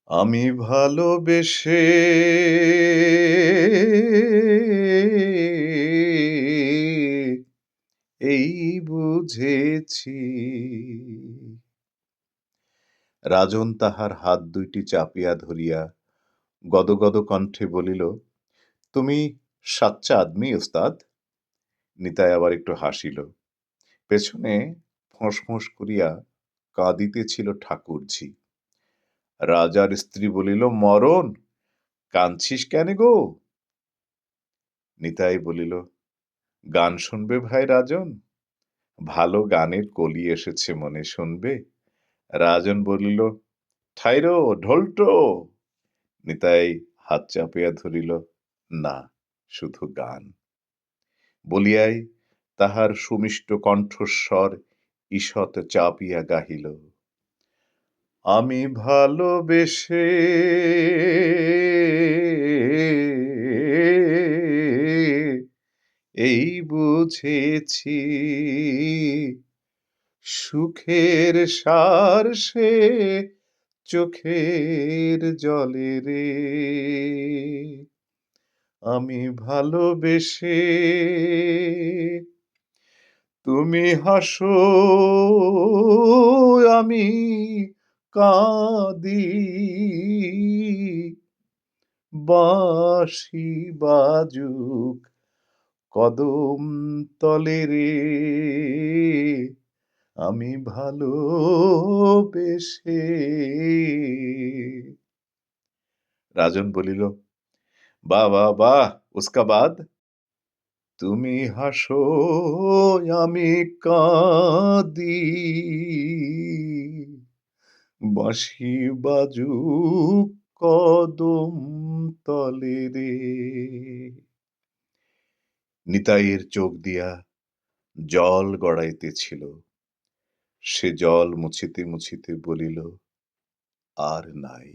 আমি ভালোবেসে এই বুঝেছি। রাজন তাহার হাত দুইটি চাপিয়া ধরিয়া গদগদ কণ্ঠে বলিল, তুমি সাচ্চা আদমি ওস্তাদ। নিতাই আবার একটু হাসিল। পেছনে ফোঁস করিয়া কাঁদিতেছিল ঠাকুরঝি। রাজার স্ত্রী বলিল, মরণ, কাঁদছিস কেন গো? নিতাই বলিল, গান শুনবে ভাই রাজন? ভালো গানের কলি এসেছে মনে, শুনবে? রাজন বলিল, ঠাইরো ঢোলটো। নিতাই হাত চাপিয়া ধরিল, না, শুধু গান। বলিয়াই তাহার সুমিষ্ট কণ্ঠস্বর ঈষৎ চাপিয়া গাহিল, আমি ভালোবেসে এই বুঝেছি, সুখের সার সে চোখের জলে রে। আমি ভালোবেসে তুমি হাসো, আমি কাঁদি, বাঁশি বাজুক কদম তলে রে। আমি ভালোবেসে। রাজন বলিল, বাহ বাহ বাহ, উস্কা বাদ? তুমি হাসো, আমি কাঁদি, বাঁশি বাজুক কদম তলে রে। নিতাইয়ের চোখ দিয়া জল গড়াইতেছিল। সে জল মুছিতে বলিল, আর নাই।